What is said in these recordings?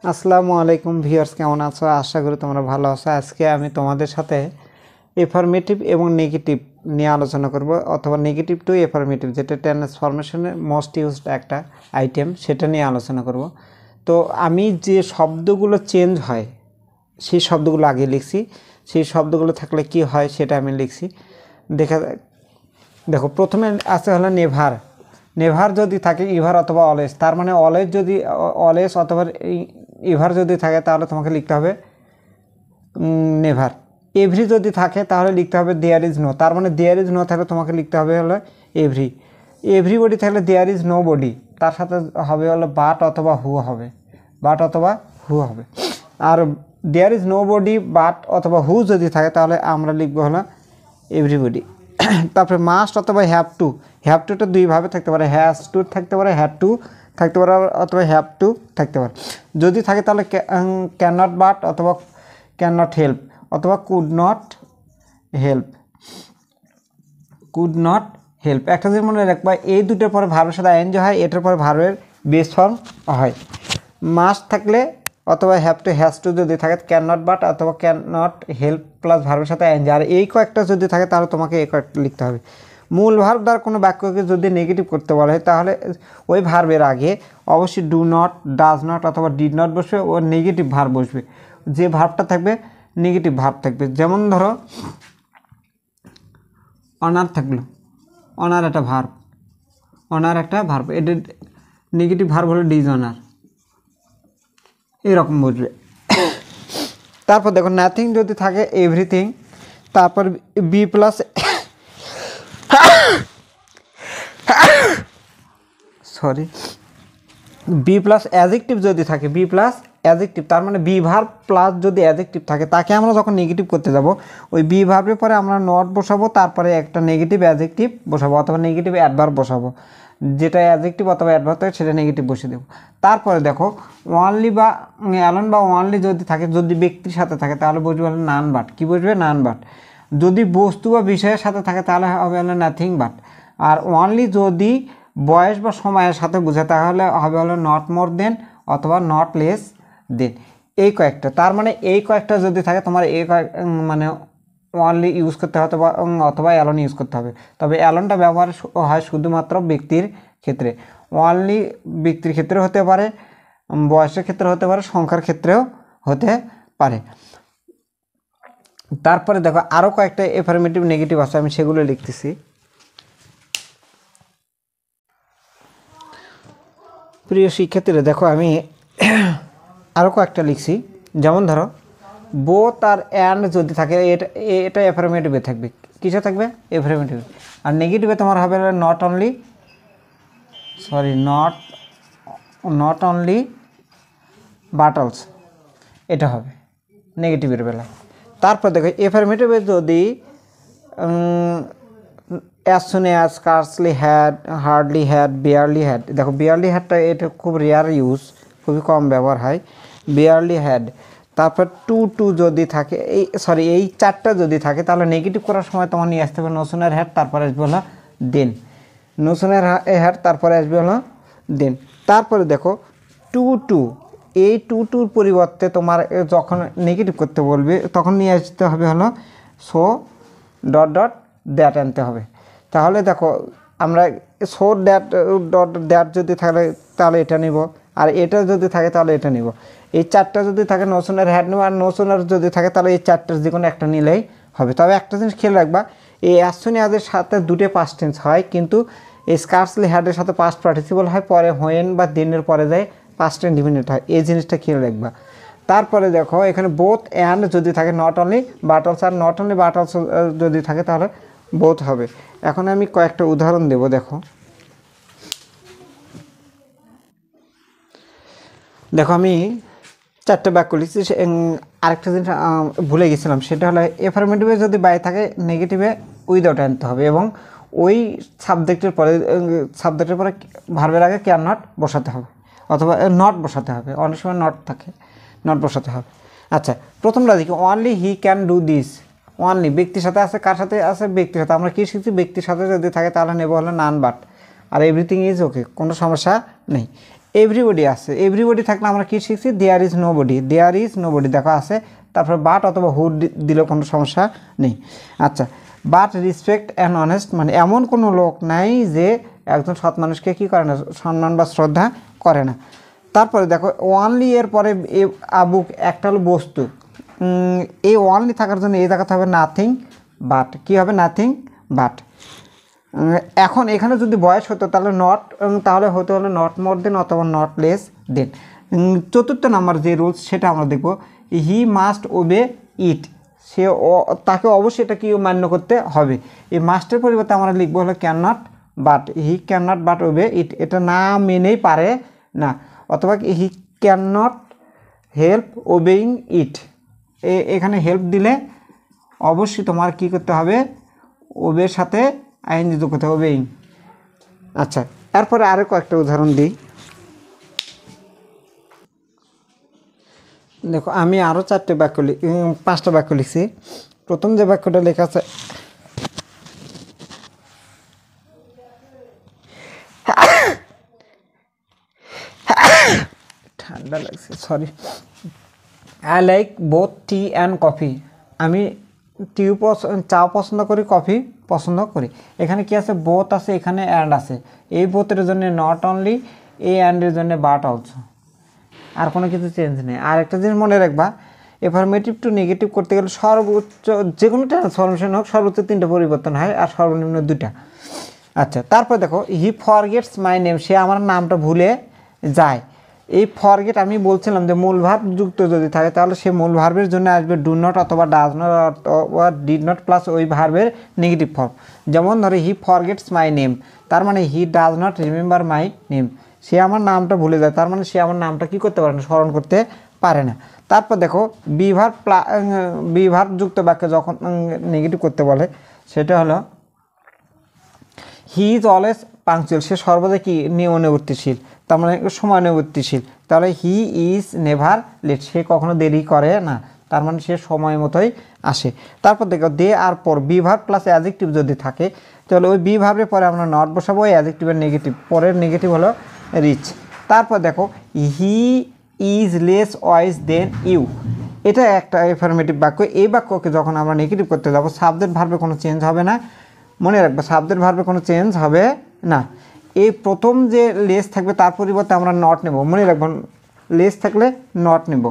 আসসালামু আলাইকুম ভিউয়ার্স, কেমন আছো? আশা করি তোমরা ভালো আছো। আজকে আমি তোমাদের সাথে এফার্মেটিভ এবং নেগেটিভ নিয়ে আলোচনা করব, অথবা নেগেটিভ টু এফার্মেটিভ, যেটা ট্রান্সফরমেশনের মোস্ট ইউজড একটা আইটেম, সেটা নিয়ে আলোচনা করব। তো আমি যে শব্দগুলো চেঞ্জ হয় সেই শব্দগুলো আগে লিখছি, সেই শব্দগুলো থাকলে কি হয় সেটা আমি লিখছি। দেখো প্রথমে আছে হলো নেভার। নেভার যদি থাকে ইভার অথবা অলওয়েজ, তার মানে অলওয়েজ যদি অলওয়েজ অথবা ইভার যদি থাকে তাহলে তোমাকে লিখতে হবে নেভার। এভরি যদি থাকে তাহলে লিখতে হবে দেয়ার ইজ নো, তার মানে দেয়ার ইজ নো থাকলে তোমাকে লিখতে হবে হলো এভরি। এভরিবডি থাকলে দেয়ার ইজ নো বডি, তার সাথে হবে হলো বাট অথবা হু হবে, বাট অথবা হু হবে। আর there is nobody but অথবা হু যদি থাকে তাহলে আমরা লিখবো হলো এভরিবডি। তারপরে মাস্ট অথবা হ্যাভ টু, হ্যাভ টুটা দুইভাবে থাকতে পারে, হ্যাজ টু থাকতে পারে, হ্যাড টু থাকতে পারে, অথবা হ্যাভ টু থাকতে পারে। যদি থাকে তাহলে ক্যান নট বাট অথবা ক্যান নট হেল্প অথবা could not help, could not help. একটা জিনিস মনে রাখবা, এই দুটোর পরে ভার্বের সাথে আইএনজি হয়, এটার পরে ভার্বের বেস ফর্ম হয়। মাস্ট থাকলে অথবা হ্যাভ টু হ্যাজ টু যদি থাকে, ক্যান নট বাট অথবা ক্যান নট হেল্প প্লাস ভার্বের সাথে আইএনজি। আর এই কয়েকটা যদি থাকে তাহলে তোমাকে এই কয়েকটা লিখতে হবে। মূল ভার্ব দ্বারা কোনো বাক্যকে যদি নেগেটিভ করতে বলা হয় তাহলে ওই ভার্বের আগে অবশ্যই ডু নট, ডাজ নট অথবা ডিড নট বসবে, ও নেগেটিভ ভার্ব বসবে। যে ভার্বটা থাকবে নেগেটিভ ভার্ব থাকবে। যেমন ধরো অনার থাকলো, অনার একটা ভার্ব, অনার একটা ভার্ব, এটা নেগেটিভ ভার্ব হলো ডিজঅনার, এরকম বসবে। তারপর দেখো নাথিং যদি থাকে এভরিথিং, তারপর be plus be plus adjective যদি থাকে, বি প্লাস অ্যাডজেক্টিভ, তার মানে বি ভার্ব প্লাস যদি অ্যাডজেক্টিভ থাকে, তাকে আমরা যখন নেগেটিভ করতে যাব ওই বি ভার্বের পরে আমরা নট বসাবো, তারপরে একটা নেগেটিভ অ্যাডজেক্টিভ বসাবো অথবা নেগেটিভ অ্যাডভার্ব বসাবো, যেটা অ্যাডজেক্টিভ অথবা অ্যাডভার্ব থাকে সেটা নেগেটিভ বসিয়ে দেবো। তারপরে দেখো ওয়ানলি বা অ্যালন বা ওয়ানলি যদি থাকে, যদি ব্যক্তির সাথে থাকে তাহলে বুঝবে হলো নান বাট। কী বুঝবে? None but. যদি বস্তু বা বিষয়ের সাথে থাকে তাহলে হবে হলো নাথিং বাট। আর ওয়ানলি যদি বয়স বা সময়ের সাথে বোঝায় তাহলে হবে হলো নট মোর দেন অথবা নট লেস দেন। এই কয়েকটা, তার মানে এই কয়েকটা যদি থাকে তোমার এই মানে ওয়ানলি ইউজ করতে হবে অথবা অ্যালন ইউজ করতে হবে। তবে অ্যালনটা ব্যবহার হয় শুধুমাত্র ব্যক্তির ক্ষেত্রে। ওয়ানলি ব্যক্তির ক্ষেত্রে হতে পারে, বয়সের ক্ষেত্রে হতে পারে, সংখ্যার ক্ষেত্রেও হতে পারে। তারপরে দেখো আরও কয়েকটা এফার্মেটিভ নেগেটিভ আছে, আমি সেগুলো লিখতেছি। প্রিয় শিক্ষার্থীরা দেখো আমি আরও কয়েকটা লিখছি। যেমন ধরো বোথ আর অ্যান্ড যদি থাকে, এটা এফার্মেটিভে থাকবে। কিসে থাকবে? এফার্মেটিভে। আর নেগেটিভে তোমার হবে not only, not only but also, এটা হবে নেগেটিভের বেলায়। তারপর দেখো এফার্মেটিভে যদি as soon as, scarcely had, hardly had, barely had. দেখো বেয়ারলি হ্যাডটা এটা খুব রেয়ার ইউজ, খুবই কম ব্যবহার হয়, বেয়ারলি হ্যাড। তারপর টু যদি থাকে, এই চারটা যদি থাকে তাহলে নেগেটিভ করার সময় তোমার নিয়ে আসতে হবে নো সুনার হ্যাড, তারপরে আসবে হলো দেন, নো সুনার হ্যাড তারপরে আসবে হলো দেন। তারপরে দেখো টু, এই টুর পরিবর্তে তোমার যখন নেগেটিভ করতে বলবে তখন নিয়ে আসতে হবে হলো সো ডট দ্যাট আনতে হবে। তাহলে দেখো আমরা সো দ্যাট যদি থাকে তাহলে এটা নিব, আর এটা যদি থাকে তাহলে এটা নিব। এই চারটা যদি থাকে নো সুনার হ্যাড নেব, আর নো সুনার যদি থাকে তাহলে এই চারটার যে কোনো একটা নিলেই হবে। তবে একটা জিনিস খেয়াল রাখবা, এই অ্যাজ সুন অ্যাজের সাথে দুটো পাস্ট টেন্স হয়, কিন্তু এই স্কার্সলি হ্যাডের সাথে পাস্ট পার্টিসিপল হয়, পরে হোয়েন বা দিনের পরে যায় পাস্ট ইনডিফিনিট হয়। এই জিনিসটা খেয়াল রাখবা। তারপরে দেখো এখানে বোথ অ্যান্ড যদি থাকে, not only but also, are not only but also যদি থাকে তাহলে বোথ হবে। এখন আমি কয়েকটা উদাহরণ দেব। দেখো আমি চারটে বাক্য লিখছি। আরেকটা জিনিস ভুলে গেছিলাম, সেটা হলো এফার্মেটিভে যদি বাই থাকে নেগেটিভে উইদাউট আনতে হবে, এবং ওই সাবজেক্টের পরে ভার্বের আগে ক্যান নট বসাতে হবে অথবা নট বসাতে হবে। অনেক সময় নট থাকে, নট বসাতে হবে। আচ্ছা, প্রথমটা দেখি only he can do this. Only ব্যক্তির সাথে আছে, কার সাথে আছে? ব্যক্তির সাথে। আমরা কী শিখছি? ব্যক্তির সাথে যদি থাকে তাহলে নেব হলো নান বাট, আর এভরিথিং ইজ ওকে, কোনো সমস্যা নেই। এভরিবডি আছে, এভরিবডি থাকলে আমরা কি শিখছি, there is nobody, there is nobody দেখো আছে, তারপরে বাট অথবা হু দিলেও কোনো সমস্যা নেই। আচ্ছা, বাট রেসপেক্ট অ্যান্ড অনেস্ট মানে এমন কোনো লোক নাই যে একজন সৎ মানুষকে কী করে না, সম্মান বা শ্রদ্ধা করে না। তারপরে দেখো ওয়ানলি এর পরে বুক একটা হলো বস্তু, এই ওয়ানলি থাকার জন্য এই জায়গাতে হবে নাথিং বাট, কী হবে নাথিং বাট। এখন এখানে যদি বয়স হতো তাহলে নট, তাহলে হতে হলো নট মোর দেন অথবা নট লেস দেন। চতুর্থ নাম্বার যে রুলস সেটা আমরা দেখব, হি মাস্ট ওবে ইট, সে তাকে অবশ্যই এটা কি মান্য করতে হবে। এই মাস্টের পরিবর্তে আমরা লিখবো হলো can not but, he can not but obey it, এটা না মেনেই পারে না, অথবা he can not help obeying it, এখানে হেল্প দিলে অবশ্যই তোমার কি করতে হবে, ওবের সাথে আইন যুক্ত করতে হবে ওবেইং। আচ্ছা, এরপরে আরও কয়েকটা উদাহরণ দিই। দেখো আমি আরও 4টে বাক্য 5টা বাক্য লিখছি। প্রথম যে বাক্যটা লেখা আছে, ঠান্ডা লাগছে sorry, I like both T and coffee, আমি চা পছন্দ করি, কফি পছন্দ করি। এখানে কি আছে, বোথ আছে, এখানে অ্যান্ড আছে, এই বোথের জন্য নট অনলি, এই অ্যান্ডের জন্য বাট অলসো, আর কোনো কিছু চেঞ্জ নেই। আর একটা জিনিস মনে রাখবা, এফার্মেটিভ টু নেগেটিভ করতে গেলে সর্বোচ্চ যে কোনো ট্রান্সফরমেশন হোক সর্বোচ্চ 3টে পরিবর্তন হয় আর সর্বনিম্ন 2টা। আচ্ছা, তারপর দেখো হি ফরগেটস মাই নেম, সে আমার নামটা ভুলে যায়। এই ফরগেট আমি বলছিলাম যে মূল ভার্ব যুক্ত যদি থাকে তাহলে সে মূল ভার্বের জন্য আসবে ডু নট অথবা ডাজ নট অথবা ডিড নট প্লাস ওই ভার্বের নেগেটিভ ফর্ম। যেমন ধরো হি ফরগেটস মাই নেম, তার মানে he does not remember my name, সে আমার নামটা ভুলে যায়, তার মানে সে আমার নামটা কী করতে পারে না, স্মরণ করতে পারে না। তারপর দেখো বি ভার্ব যুক্ত বাক্যে যখন নেগেটিভ করতে বলে সেটা হলো হি ইজ অলওয়েজ পাংচুয়াল, সে সর্বদা কি নিয়মনিবর্তিশীল, তার মানে সময় নিবর্তিশীল, তাহলে হি ইজ নেভার লেট, সে কখনো দেরি করে না, তার মানে সে সময় মতোই আসে। তারপর দেখো দে আর পর বি ভার্ব প্লাস অ্যাডজেক্টিভ যদি থাকে তাহলে ওই বি ভার্বের পরে আমরা নট বসাবো, ওই অ্যাডজেক্টিভের নেগেটিভ, পরের নেগেটিভ হলো রিচ। তারপর দেখো he is less wise than you, এটা একটা এফার্মেটিভ বাক্য। এই বাক্যকে যখন আমরা নেগেটিভ করতে যাবো সাবজেক্ট ভার্বে কোনো চেঞ্জ হবে না, মনে রাখবো সাবজেক্ট ভার্বে কোনো চেঞ্জ হবে না। এই প্রথম যে লেস থাকবে তার পরিবর্তে আমরা নট নেব, মনে রাখবো লেস থাকলে নট নেব।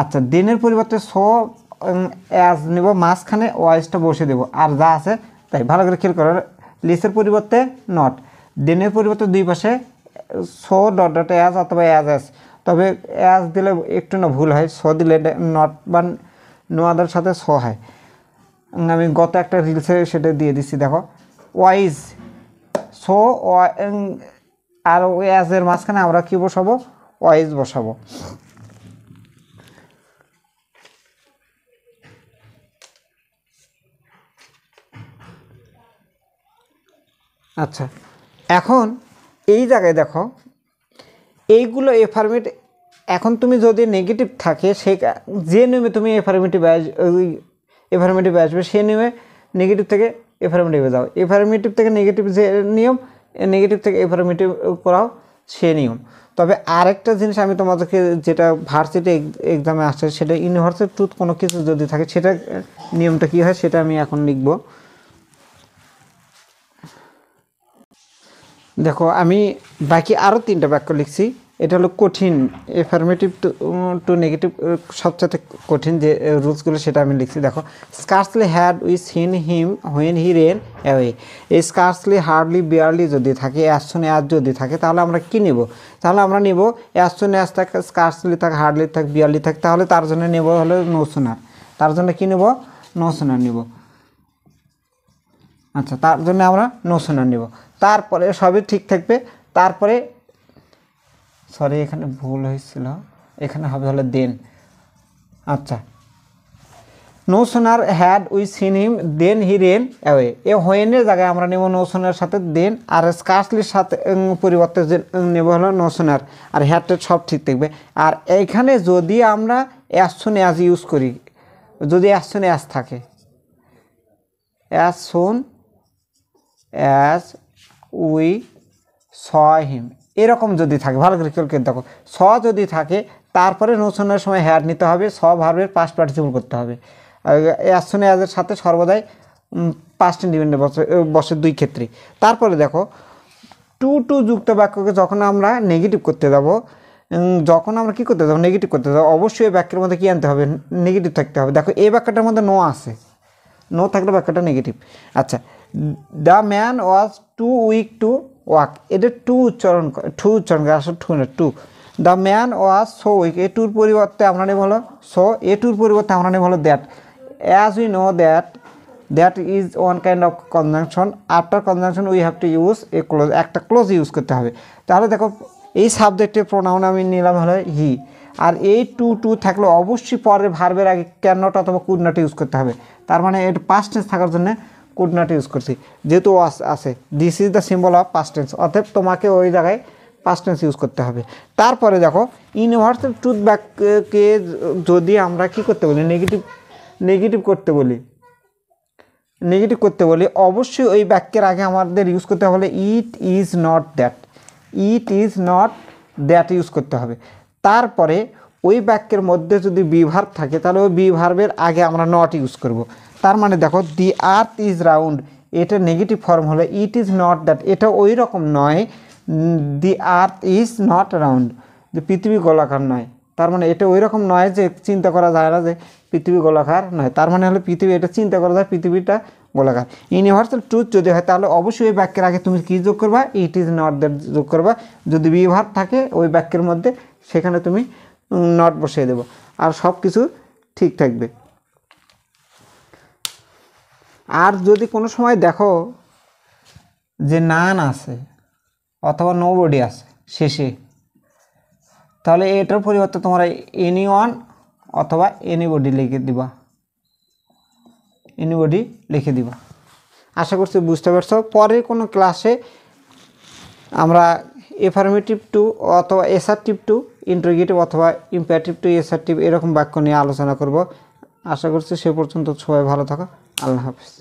আচ্ছা, দেনের পরিবর্তে সো অ্যাজ নেব, মাঝখানে ওয়াইজটা বসে দেবো, আর যা আছে তাই। ভালো করে খেয়াল করো, লেসের পরিবর্তে নট, দেনের পরিবর্তে দুই পাশে সো ডট ডট অ্যাজ অথবা অ্যাজ অ্যাজ, তবে অ্যাজ দিলে একটু না ভুল হয়, সো দিলে নট বা নো আদার সাথে সো হয়। আমি গত একটা রিলসে সেটা দিয়ে দিচ্ছি, দেখো ওয়াইজ সো আর অ্যাজের মাঝখানে আমরা কী বসাবো, ওয়াইজ বসাবো। আচ্ছা, এখন এই জায়গায় দেখো এইগুলো এফার্মেটিভ, এখন তুমি যদি নেগেটিভ থাকে সে যে নিয়মে তুমি এফার্মেটিভ আসবে সে নিয়মে নেগেটিভ থেকে এফার্মেটিভে যাও, এফার্মেটিভ থেকে নেগেটিভ যে নিয়ম, নেগেটিভ থেকে এফার্মেটিভ করাও সে নিয়ম। তবে আরেকটা জিনিস আমি তোমাদেরকে, যেটা ভার্সিটি এক্সামে আসছে সেটা ইউনিভার্সাল ট্রুথ কোনো কিছু যদি থাকে সেটা নিয়মটা কী হয় সেটা আমি এখন লিখব। দেখো আমি বাকি আরও 3টা বাক্য লিখছি, এটা হলো কঠিন, এফার্মেটিভ টু নেগেটিভ সবচেয়ে কঠিন যে রুলসগুলো সেটা আমি লিখছি। দেখো scarcely had we seen him when he ran away, এই স্কার্সলি হার্ডলি বিয়ারলি যদি থাকে, অ্যাজ সুন অ্যাজ যদি থাকে তাহলে আমরা কী নেব, তাহলে আমরা নেব অ্যাজ সুন অ্যাজ থাক, স্কার্সলি থাক, হার্ডলি থাক, বিয়ারলি থাক, তাহলে তার জন্য নেব হলো নো সুনার, তার জন্য কী নেব, নো সুনার নেব। আচ্ছা, তার জন্য আমরা নো সুনার নেব। তারপরে সবই ঠিক থাকবে, তারপরে সরি এখানে ভুল হয়েছিল, এখানে হবে হলো দেন। আচ্ছা, no sooner had we seen him than he ran away, এ হোয়েনের জায়গায় আমরা নেব নো সোনার সাথে দেন, আর স্কার্সলির সাথে পরিবর্তে যে নেব হলো নো সোনার, আর হ্যাডটা সব ঠিক থাকবে। আর এইখানে যদি আমরা অ্যাজ সুন অ্যাজ ইউজ করি, যদি অ্যাজ সুন অ্যাজ থাকে, as soon as we saw him, এরকম যদি থাকে, ভালো করে দেখো, স যদি থাকে তারপরে নোশনের সময় হ্যাড নিতে হবে, স ভার্বের পাস্ট পার্টিসিপল করতে হবে। অ্যাজ সুন অ্যাজের সাথে সর্বদাই পাস্ট ইন্ডিপেন্ডেন্ট বসে দুই ক্ষেত্রে। তারপরে দেখো টু টু যুক্ত বাক্যকে যখন আমরা নেগেটিভ করতে যাব, যখন আমরা কী করতে যাবো, নেগেটিভ করতে যাবো, অবশ্যই এই বাক্যের মধ্যে কী আনতে হবে, নেগেটিভ থাকতে হবে। দেখো এই বাক্যটার মধ্যে নো আছে, নো থাকলে বাক্যটা নেগেটিভ। আচ্ছা, the man was too weak to walk, এটা টু উচ্চারণ করে, আসলে টু না, too. The man was so weak, এ টুর পরিবর্তে আমরা নেব হলো সো, এ টুর পরিবর্তে আমরা নেব হলো that. As we know that is one kind of conjunction, after conjunction we have to use a close, একটা ক্লোজ ইউজ করতে হবে। তাহলে দেখো এই সাবজেক্টের প্রোনাউন আমি নিলাম হলো হি, আর এই টু টু থাকলে অবশ্যই পরের ভার্বের আগে ক্যান নট অথবা কুড নট ইউজ করতে হবে। তার মানে এটা পাস্ট টেন্স থাকার জন্য কুড নট ইউজ করছি, যেহেতু আছে। This is the symbol of past tense, অতএব তোমাকে ওই জায়গায় পাস্ট টেন্স ইউজ করতে হবে। তারপরে দেখো ইউনিভার্সাল ট্রুথ বাক্যকে যদি আমরা কি করতে বলি, নেগেটিভ করতে বলি, অবশ্যই ওই বাক্যের আগে আমাদের ইউজ করতে হবে it is not that use করতে হবে। তারপরে ওই বাক্যের মধ্যে যদি বি ভার্ব থাকে তাহলে ওই বি ভার্বের আগে আমরা নট ইউজ করব। তার মানে দেখো দি আর্থ ইজ রাউন্ড, এটা নেগেটিভ ফর্ম হলো ইট ইজ নট দ্যাট, এটা ওই রকম নয়। দি আর্থ ইজ নট রাউন্ড, যে পৃথিবী গোলাকার নয়, তার মানে এটা ওই রকম নয় যে চিন্তা করা যায় না যে পৃথিবী গোলাকার নয়, তার মানে হলো পৃথিবী, এটা চিন্তা করা যায় পৃথিবীটা গোলাকার। ইউনিভার্সাল ট্রুথ যদি হয় তাহলে অবশ্যই ওই বাক্যের আগে তুমি কী যোগ করবা, ইট ইজ নট দ্যাট যোগ করবা। যদি বি ভার্ব থাকে ওই বাক্যের মধ্যে সেখানে তুমি নট বসিয়ে দেবো, আর সব কিছু ঠিক থাকবে। আর যদি কোনো সময় দেখো যে নান আছে অথবা নোবডি আছে শেষে, তাহলে এটার পরিবর্তে তোমরা এনিওয়ান অথবা এনিবডি লিখে দিবা। আশা করছি বুঝতে পারছো। পরে কোনো ক্লাসে আমরা এফার্মেটিভ টু অথবা এসার্টিভ টু ইন্টারোগেটিভ অথবা ইম্পারেটিভ টু এসার্টিভ এরকম বাক্য নিয়ে আলোচনা করব। আশা করছি সে পর্যন্ত সবাই ভালো থাকো। আল্লাহ হাফিজ।